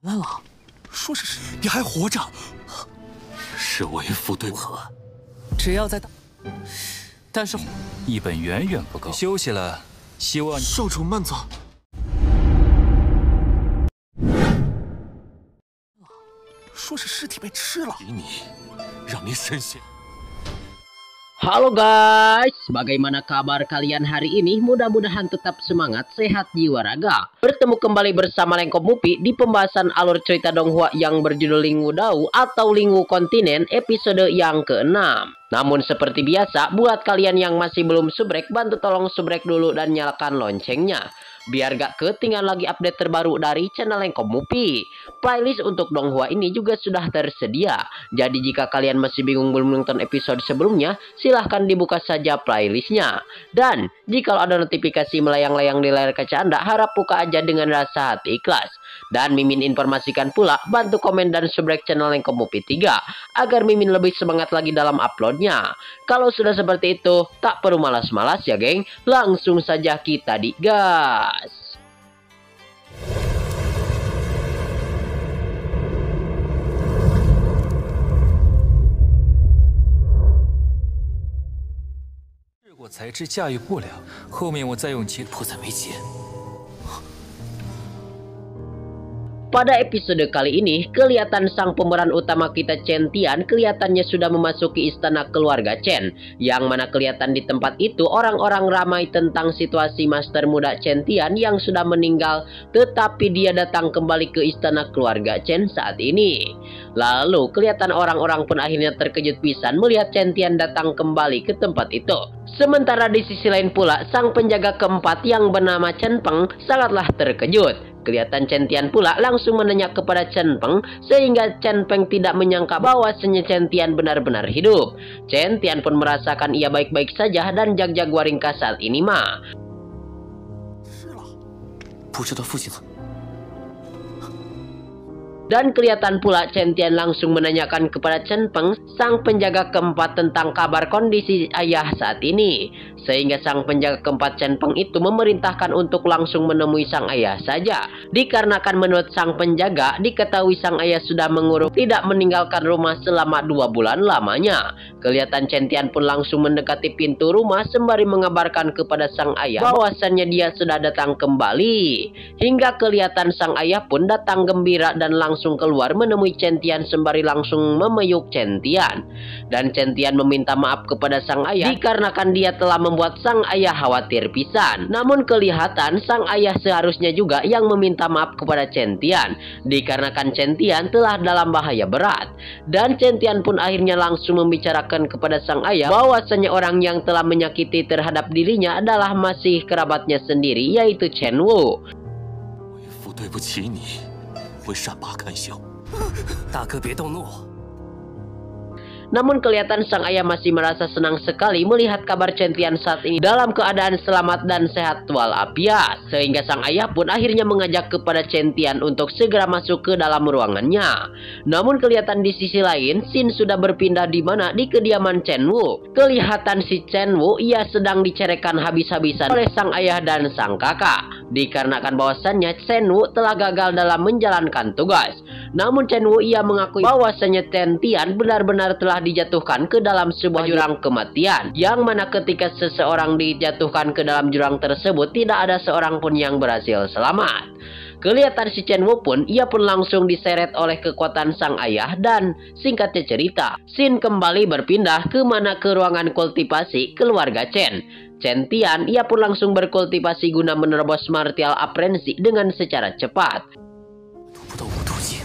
来了，说是你还活着，是为父对我。只要在但是一本远远不够，休息了。希望少主慢走。说是尸体被吃了，给你，让你深陷。 Halo guys, bagaimana kabar kalian hari ini? Mudah-mudahan tetap semangat, sehat jiwa raga. Bertemu kembali bersama Lengkop Mupi di pembahasan alur cerita Donghua yang berjudul Lingwu Dao atau Lingwu Kontinen episode yang ke-6. Namun seperti biasa, buat kalian yang masih belum subrek, bantu tolong subrek dulu dan nyalakan loncengnya. Biar gak ketinggalan lagi update terbaru dari channel Lengkop Mupi. Playlist untuk Donghua ini juga sudah tersedia. Jadi jika kalian masih bingung belum nonton episode sebelumnya, silahkan dibuka saja playlistnya. Dan jika ada notifikasi melayang-layang di layar kaca Anda, harap buka aja dengan rasa hati ikhlas. Dan Mimin informasikan pula, bantu komen dan subrek channel Lengkop Mupi 3 agar Mimin lebih semangat lagi dalam uploadnya. Kalau sudah seperti itu, tak perlu malas-malas ya geng, langsung saja kita digas. 试过才知驾驭不了，后面我再用其迫在眉睫。 Pada episode kali ini, kelihatan sang pemeran utama kita Chen Tian kelihatannya sudah memasuki istana keluarga Chen. Yang mana kelihatan di tempat itu orang-orang ramai tentang situasi master muda Chen Tian yang sudah meninggal. Tetapi dia datang kembali ke istana keluarga Chen saat ini. Lalu kelihatan orang-orang pun akhirnya terkejut pisan melihat Chen Tian datang kembali ke tempat itu. Sementara di sisi lain pula, sang penjaga keempat yang bernama Chen Peng sangatlah terkejut. Kelihatan Chen Tian pula langsung menanya kepada Chen Peng sehingga Chen Peng tidak menyangka bahwasanya Chen Tian benar-benar hidup. Chen Tian pun merasakan ia baik-baik saja dan jag-jaguar ringkas saat ini mah. 不知道父亲。 Dan kelihatan pula Chen Tian langsung menanyakan kepada Chen Peng, sang penjaga keempat tentang kabar kondisi ayah saat ini. Sehingga sang penjaga keempat Chen Peng itu memerintahkan untuk langsung menemui sang ayah saja. Dikarenakan menurut sang penjaga, diketahui sang ayah sudah mengurung tidak meninggalkan rumah selama 2 bulan lamanya. Kelihatan Chen Tian pun langsung mendekati pintu rumah sembari mengabarkan kepada sang ayah bahwasannya dia sudah datang kembali. Hingga kelihatan sang ayah pun datang gembira dan langsung keluar menemui Chen Tian sembari langsung memeluk Chen Tian. Dan Chen Tian meminta maaf kepada sang ayah dikarenakan dia telah membuat sang ayah khawatir pisan. Namun kelihatan sang ayah seharusnya juga yang meminta maaf kepada Chen Tian dikarenakan Chen Tian telah dalam bahaya berat. Dan Chen Tian pun akhirnya langsung membicarakan kepada sang ayah bahwasanya orang yang telah menyakiti terhadap dirinya adalah masih kerabatnya sendiri yaitu Chen Wu. 父对不起你。 会善罢甘休，大哥别动怒。 Namun kelihatan sang ayah masih merasa senang sekali melihat kabar Chen Tian saat ini dalam keadaan selamat dan sehat walafiat. Sehingga sang ayah pun akhirnya mengajak kepada Chen Tian untuk segera masuk ke dalam ruangannya. Namun kelihatan di sisi lain, Xin sudah berpindah di mana di kediaman Chen Wu. Kelihatan si Chen Wu ia sedang dicerehkan habis-habisan oleh sang ayah dan sang kakak. Dikarenakan bahwasannya Chen Wu telah gagal dalam menjalankan tugas. Namun Chen Wu ia mengakui bahwasannya Chen Tian benar-benar telah dijatuhkan ke dalam sebuah jurang kematian, yang mana ketika seseorang dijatuhkan ke dalam jurang tersebut tidak ada seorang pun yang berhasil selamat. Kelihatan si Chen Wu pun ia pun langsung diseret oleh kekuatan sang ayah dan singkatnya cerita, Xin kembali berpindah ke ruangan kultivasi keluarga Chen. Chen Tian ia pun langsung berkultivasi guna menerobos martial aprensi dengan secara cepat. 不到5度境，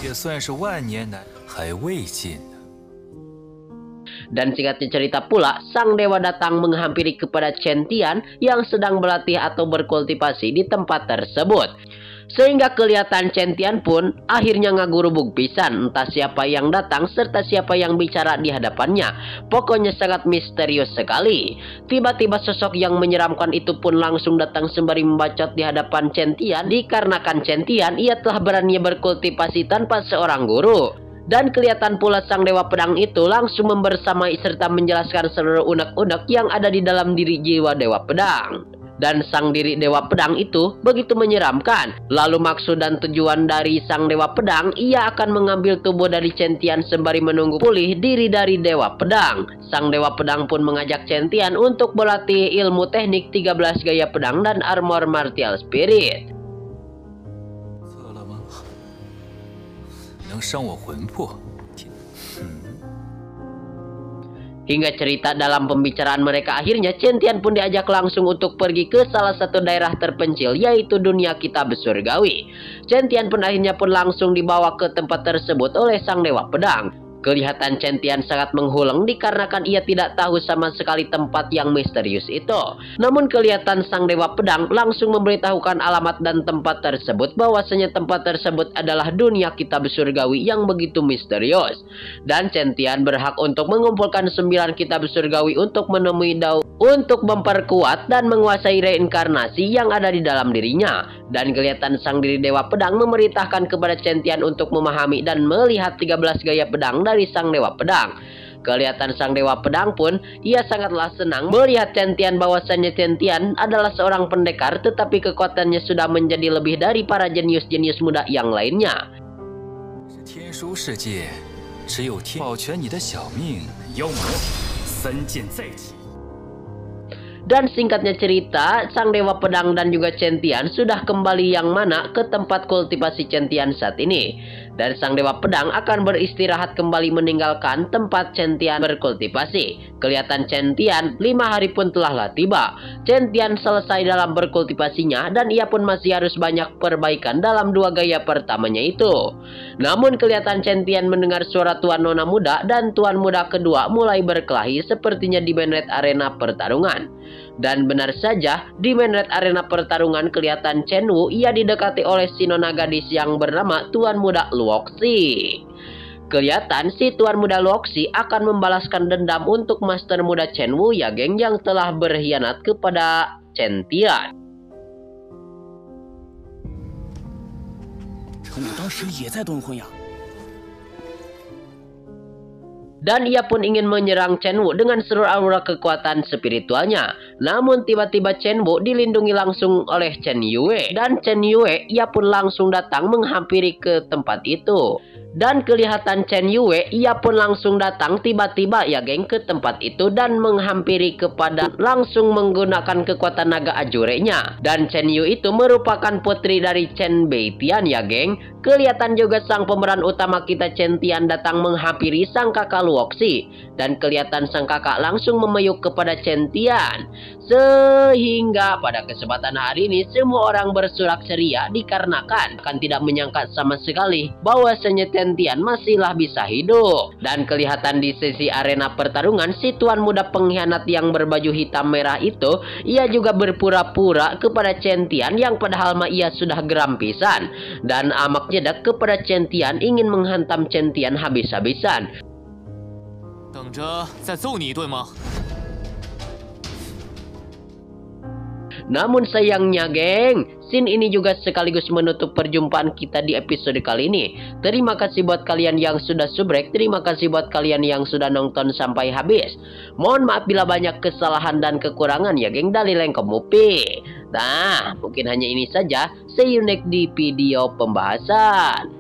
也算是万年难，还未尽。 Dan singkatnya cerita pula, sang dewa datang menghampiri kepada Chen Tian yang sedang berlatih atau berkultivasi di tempat tersebut. Sehingga kelihatan Chen Tian pun akhirnya ngagurubug pisan, entah siapa yang datang serta siapa yang bicara di hadapannya. Pokoknya sangat misterius sekali. Tiba-tiba sosok yang menyeramkan itu pun langsung datang sembari membacot di hadapan Chen Tian dikarenakan Chen Tian ia telah berani berkultivasi tanpa seorang guru. Dan kelihatan pula sang dewa pedang itu langsung membersamai serta menjelaskan seluruh unek-unek yang ada di dalam diri jiwa dewa pedang. dan sang diri Dewa Pedang itu begitu menyeramkan. Lalu maksud dan tujuan dari sang Dewa Pedang, ia akan mengambil tubuh dari Chen Tian sembari menunggu pulih diri dari Dewa Pedang. Sang Dewa Pedang pun mengajak Chen Tian untuk berlatih ilmu teknik 13 gaya pedang dan armor martial spirit. Hingga cerita dalam pembicaraan mereka akhirnya Chen Tian pun diajak langsung untuk pergi ke salah satu daerah terpencil, yaitu dunia kitab surgawi. Chen Tian pun akhirnya langsung dibawa ke tempat tersebut oleh sang Dewa Pedang. Kelihatan Chen Tian sangat menghuleng dikarenakan ia tidak tahu sama sekali tempat yang misterius itu. Namun kelihatan sang Dewa Pedang langsung memberitahukan alamat dan tempat tersebut, bahwasanya tempat tersebut adalah dunia kitab surgawi yang begitu misterius. Dan Chen Tian berhak untuk mengumpulkan 9 kitab surgawi untuk menemui Dao untuk memperkuat dan menguasai reinkarnasi yang ada di dalam dirinya. Dan kelihatan sang diri Dewa Pedang memerintahkan kepada Chen Tian untuk memahami dan melihat 13 gaya pedang dari sang Dewa Pedang. Kelihatan sang Dewa Pedang pun ia sangatlah senang melihat Chen Tian, bahwasannya Chen Tian adalah seorang pendekar tetapi kekuatannya sudah menjadi lebih dari para jenius-jenius muda yang lainnya. Dan singkatnya cerita, sang Dewa Pedang dan juga Chen Tian sudah kembali yang mana ke tempat kultivasi Chen Tian saat ini. Dan sang Dewa Pedang akan beristirahat kembali meninggalkan tempat Chen Tian berkultivasi. Kelihatan Chen Tian 5 hari pun telahlah tiba. Chen Tian selesai dalam berkultivasinya dan ia pun masih harus banyak perbaikan dalam 2 gaya pertamanya itu. Namun kelihatan Chen Tian mendengar suara Tuan Nona Muda dan Tuan Muda kedua mulai berkelahi sepertinya di main red arena pertarungan. Dan benar saja, di main red arena pertarungan kelihatan Chen Wu ia didekati oleh si nona gadis yang bernama Tuan Muda Luoxi. Kelihatan si Tuan Muda Luoxi akan membalaskan dendam untuk Master Muda Chen Wu ya geng, yang telah berkhianat kepada Chen Tian. Dan ia pun ingin menyerang Chen Wu dengan seluruh aura kekuatan spiritualnya. Namun tiba-tiba Chen Wu dilindungi langsung oleh Chen Yue. Dan Chen Yue ia pun langsung datang menghampiri ke tempat itu. Dan kelihatan Chen Yue ia pun langsung datang tiba-tiba ya geng ke tempat itu dan menghampiri kepada langsung menggunakan kekuatan naga ajurenya. Dan Chen Yue itu merupakan putri dari Chen Beitian ya geng. Kelihatan juga sang pemeran utama kita Chen Tian datang menghampiri sang kakak Luoxi. Dan kelihatan sang kakak langsung memeyuk kepada Chen Tian. Sehingga pada kesempatan hari ini semua orang bersorak ceria dikarenakan kan tidak menyangka sama sekali bahwasanya Chen Tian masihlah bisa hidup. Dan kelihatan di sesi arena pertarungan si Tuan Muda pengkhianat yang berbaju hitam merah itu ia juga berpura-pura kepada Chen Tian yang padahal mah ia sudah geram pisan. Dan amak jedak kepada Chen Tian ingin menghantam Chen Tian habis-habisan. Namun sayangnya geng, scene ini juga sekaligus menutup perjumpaan kita di episode kali ini. Terima kasih buat kalian yang sudah subrek, terima kasih buat kalian yang sudah nonton sampai habis. Mohon maaf bila banyak kesalahan dan kekurangan ya geng dari Lengkop Mupi. Nah, mungkin hanya ini saja. See you next di video pembahasan.